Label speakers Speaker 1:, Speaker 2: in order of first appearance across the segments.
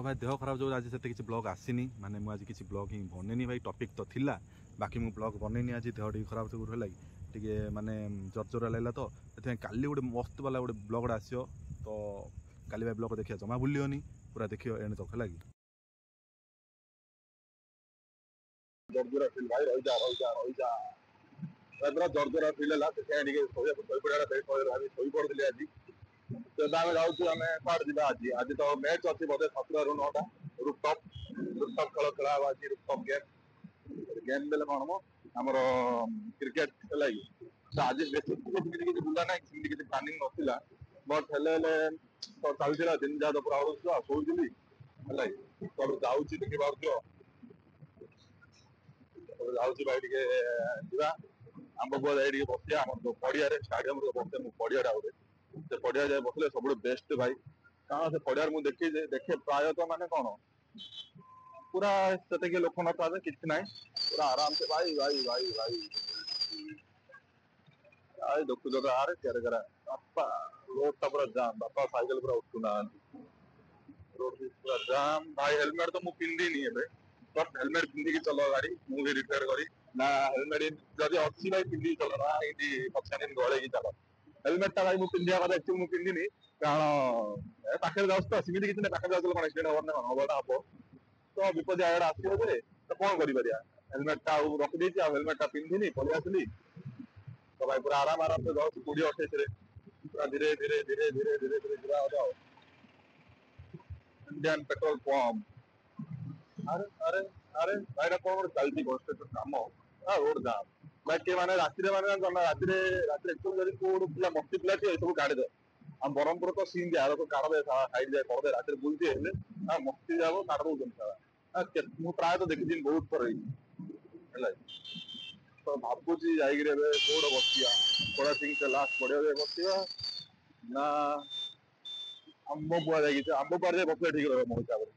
Speaker 1: भाई देह खराब जो आज से किसी ब्लॉग आसीनी माने मुझे आज किसी ब्लॉग ही बनेनी भाई टॉपिक तो थिला बाकी मु ब्लॉग बनेनी आज देह टी खराब से है टे माने जर्जरा लगला तो काली गोटे मस्त वाला गोटे ब्लॉग आसो तो काली भाई ब्लॉग देखिए जमा भूलियोनी पूरा देखियो एने तक है
Speaker 2: जर्जरा फील भाई रही जा पूरा जर्जरा फील है शोई पड़ी आज तो आम जाऊँ आम कौन जा आज आज तो मैच अच्छी बोधे 7 ରୁ 9 रूपटॉप खेल खेला आज रूपटॉप गेम बेले कौन मो आमर क्रिकेट है आज बेसी बुला ना किसी प्लानिंग नाला बट तो चलता दिन जहाँ पूरा शोली है तो जाऊँगी देखी पार्थ जाऊँगी भाई टे आंब बुआ जाए बसिया पड़िया स्टाडियम बसे पड़िया गोटे से पड़िया जाए बसले सब बेस्ट भाई कारण से पड़िया मुझे देखे प्रायतः माने कौन पूरा से लोक नथा किसी ना पूरा आराम से भाई भाई भाई भाई भाई दुख तो आरे क्या करा बापा रोड टा पूरा जाम बापा साइकिल पूरा उठुना रोड पूरा जाम भाई हेलमेट तो मुझे पिंधि है बट हेलमेट पिंधिकी चलो गाड़ी मुझे रिपेयर करी ना हेलमेट जब अच्छी भाई पिंधिकी चलो ना पछाने गड़े चलो हेलमेट टा भाई मुझे पिंधा कथा एक्चुअली मुझे पिंधिनी कारण पाखे जाऊँ तो सेमती किसी पाखे जाऊँ कौन एक्सीडेंट हम ना हवाटा हम तो विपद आगे आसो जे तो कौन कर हेलमेट टा रखी हेलमेट टा पिंधिनी पलि आसली तो भाई पूरा आराम आराम से जाऊँ 20-28 पूरा धीरे धीरे धीरे धीरे धीरे धीरे जाओ इंडियन पेट्रोल पंप अरे अरे अरे भाई कौन चलती कंस्ट्रक्शन काम रोड जाम भाई के मैंने राति राति पिला मस्ती पिला सब गाड़ी दे हम ब्रह्मपुर तो सीन दिया तो काट दे साइड जाए कर दे राति बुलती है मस्ती जाओ काट दे मु प्राय तो देखी बहुत थर है तो भावुची जाइए कौट बसिया पड़ा सिंह से लास्ट पड़िया बसिया ना आंब बुआ जाइए आंब बुआ जाए बसले ठीक रहा मो हिसाब से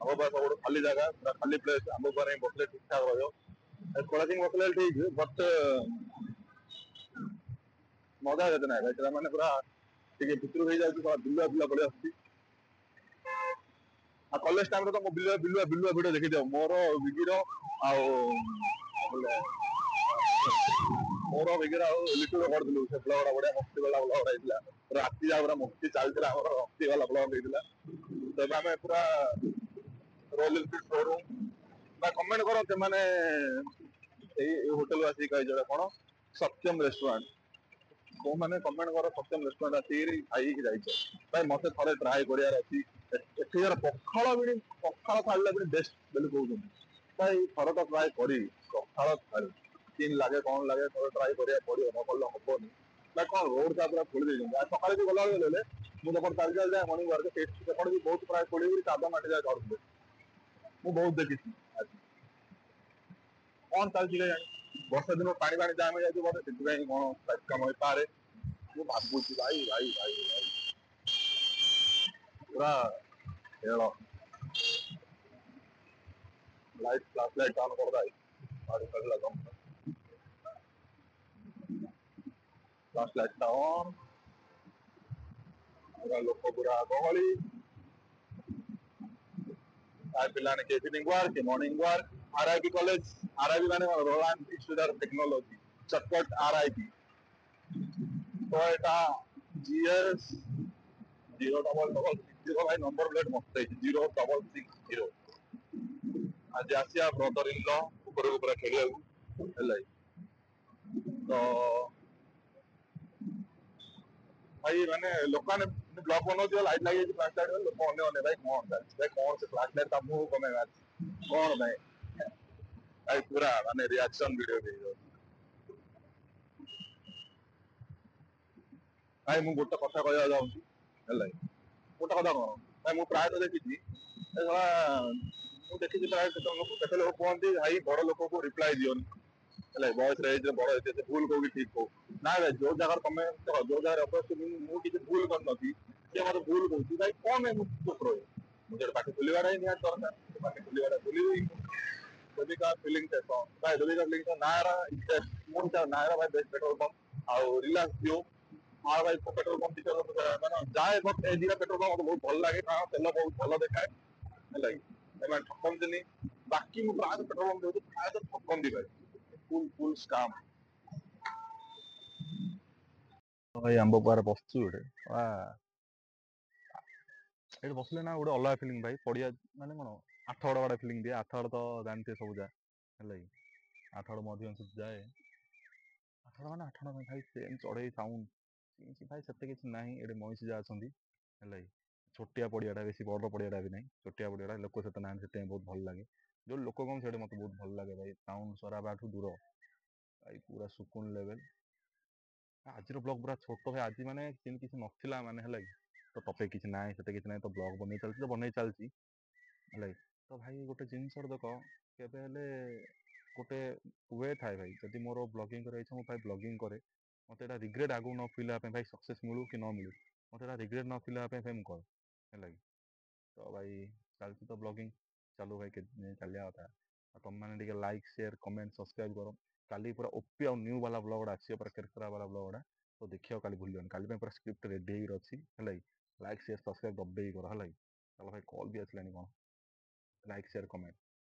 Speaker 2: आंब बुआ सब खाली जगह पूरा खाली प्लेस आंब बुआ बसले ठीक ठाक रहा सिंह बसले ठीक बट मजा देते ना भाई मैंने पूरा भितर हो जाए बिलुआ बिलुआ पड़े कलेज टाइम तो बिलुआ बिलुआ बिलुआ भिड देखी दियो मोर विगिर मोर विगिर लिटू करूँ से ब्लग बढ़िया मस्ती वाला ब्लग राति जा पूरा मस्ती चलता मस्ती वाला ब्लग होता तब आम पूरा रोल शोरूम कमेंट कर होटेल आसिक कही कौन सत्यम रेस्टोरेंट तो मैंने कमेंट कर सत्यम रेस्टोरेंट आसिक खाई भाई मत थे ट्राए करार अच्छी पखाड़ भी पखाड़ थाली भी बेस्ट बोली कहते भाई थर तो ट्राए करी पखाड़ थाली तीन लगे कौन लगे थोड़ा ट्राए करा पड़ो न कल हेनी भाई कौन रोड टा पूरा खोली देते सकाले भी गला मुझे चल चल जाए मर्निंग वार्क सेपटे भी बहुत प्राय खोली कादा माटी जाए काटुले मुझे बहुत देखी कौन चलती वर्षा दिन पानी पानी जाम हो जाए बोधे से कौन कम हो पारे मुझे भावुची भाई भाई भाई भाई पूरा खेल लाइट फ्लैश लाइट ऑन कर गाड़ी चलला कम फ्लैश लाइट ऑन लोक पूरा गहली पिलाने के evening work morning work RIP college RIP माने रोलांड इंस्टीट्यूट ऑफ टेक्नोलॉजी चटपट आरआईपी तो एटा जीएस 00060 भाई नंबर प्लेट मस्त है 0660 आज आसिया ब्रदर इन लॉ ऊपर ऊपर खेलिया तो भाई मैंने लोक ने ब्लॉग बनाऊ लाइट लगे फ्लैश लाइट लोक अने भाई कौन भाई कौन से फ्लैश लाइट मुंह कमे कौन भाई भाई पूरा माने रिएक्शन वीडियो दे भाई मु गोटे कथा कह जाऊँगी गोटे कथा कौन भाई मुझे प्राय देखी देखी प्राय केते लोग कहते भाई बड़ लोक को रिप्लाई दियोनी बयस एज बड़ भूल कौ कि ठीक कौ ना भाई जो जगह तुम जो जगह मुझे भूल कर मत भूल कौन भाई कौन है चुप रही मुझे पार्टी खुलवार ही निहाती दरकार पार्टी खुलवार खुली जदि का फिलिंग भाई जदि का फिलिंग नायरा इंटरेस्ट नायरा भाई बेस्ट पेट्रोल पंप आउ रिलायंस जियो हाँ भाई पेट्रोल पंप मैंने जाए बट ए दिटा पेट्रोल पंप बहुत भल लगे कारण तेल बहुत भल देखाए ହେଲା କି ସେମାନେ ଠକନ୍ତିନି ବାକି ମୁଁ ପ୍ରାୟତଃ ପେଟ୍ରୋଲ ପମ୍ପ ଦଉଛି ପ୍ରାୟତଃ ଠକନ୍ତି ଭାଇ ଫୁଲ ଫୁଲ ସ୍କାମ୍।
Speaker 1: ଭାଇ ଆମ୍ବ ପାରେ ବସିଛୁ ଗୋଟେ ଏଠି ବସିଲେ ନା ଗୋଟେ ଅଲଗା ଫିଲିଙ୍ଗ ଭାଇ ପଡ଼ିଆ ମାନେ କ'ଣ ଆଠଗଡ଼ ଗୋଟେ ଫିଲିଙ୍ଗ ଦିଏ ଆଠଗଡ଼ ତ ଜାଣିଥିବେ ସବୁ ଯା ହେଲା କି ଆଠଗଡ଼ ମୁଁ ଅଧିକାଂଶ ଯାଏ ଆଠଗଡ଼ ମାନେ ଆଠଗଡ଼ ଭାଇ ସେମ୍ ଚଢ଼େଇ ସାଉଣ୍ଡ କିଛି ଭାଇ ସେତେ କିଛି ନାହିଁ ଏଠି ମଇଁଷି ଯା ଅଛନ୍ତି ହେଲା କି ଛୋଟିଆ ପଡ଼ିଆଟା ବେଶୀ ବଡ଼ ପଡ଼ିଆଟା ବି ନାହିଁ ଛୋଟିଆ ପଡ଼ିଆଟା ଲୋକ ସେତେ ନାହାନ୍ତି ସେଥିପାଇଁ ବହୁତ ଭଲ ଲାଗେ ଯେଉଁ ଲୋକ କମ୍ ସେଇଠି ମୋତେ ବହୁତ ଭଲ ଲାଗେ ଭାଇ ସାଉଣ୍ଡ ସରାବାଠୁ ଦୂର ଭାଇ ପୁରା ସୁକୁନ ଲେଭେଲ। ଆଜିର ବ୍ଲଗ୍ ପୁରା ଛୋଟ ଭାଇ ଆଜି ମାନେ ସେମିତି କିଛି ନଥିଲା ମାନେ ହେଲା କି ତ ଟପିକ୍ କିଛି ନାହିଁ ସେତେ କିଛି ନାହିଁ ତ ବ୍ଲଗ୍ ବନେଇ ଚାଲିଛି ତ ବନେଇ ଚାଲିଛି ହେଲା କି ତ ଭାଇ ଗୋଟେ ଜିନିଷର ଦେଖ କେବେ ହେଲେ ଗୋଟେ ୱେ ଥାଏ ଭାଇ ଯଦି ମୋର ବ୍ଲଗିଂ କରିବା ଇଚ୍ଛା ମୁଁ ଭାଇ ବ୍ଲଗିଂ କରେ ମୋତେ ଏଇଟା ରିଗ୍ରେଟ୍ ଆଗକୁ ନ ଫିଲ୍ ହେବା ପାଇଁ ଭାଇ ସକ୍ସେସ୍ ମିଳୁ କି ନ ମିଳୁ ମୋତେ ଏଇଟା ରିଗ୍ରେଟ୍ ନ ଫିଲ୍ ହେବା ପାଇଁ ଭାଇ ମୁଁ କରେ ହେଲା କି ତ ଭାଇ ଚାଲିଛି ତ ବ୍ଲଗିଂ ଚାଲୁ ଭାଇ କେତେ ଦିନ ଚାଲିବା କଥା ଆଉ ତୁମମାନେ ଟିକେ ଲାଇକ୍ ସେୟାର କମେଣ୍ଟ ସବସ୍କ୍ରାଇବ୍ କର କାଲି ପୁରା ଓପି ଆଉ ନ୍ୟୁ ବାଲା ବ୍ଲଗ୍ ଗୁଡ଼ା ଆସିବ ପୁରା କେରକେରା ବାଲା ବ୍ଲଗ୍ ଗୁଡ଼ା ତ ଦେଖିବାକୁ କାଲି ଭୁଲିବନି କାଲି ପାଇଁ ପୁରା ସ୍କ୍ରିପ୍ଟ ରେଡ଼ି ହେଇକି ଅଛି ହେଲା କି ଲାଇକ୍ ସେୟାର ସବସ୍କ୍ରାଇବ୍ ଦବେଇକି କର ହେଲା କି ଚାଲ ଭାଇ କଲ୍ ବି ଆସିଲାନି କ'ଣ ଲାଇକ୍ ସେୟାର କମେଣ୍ଟ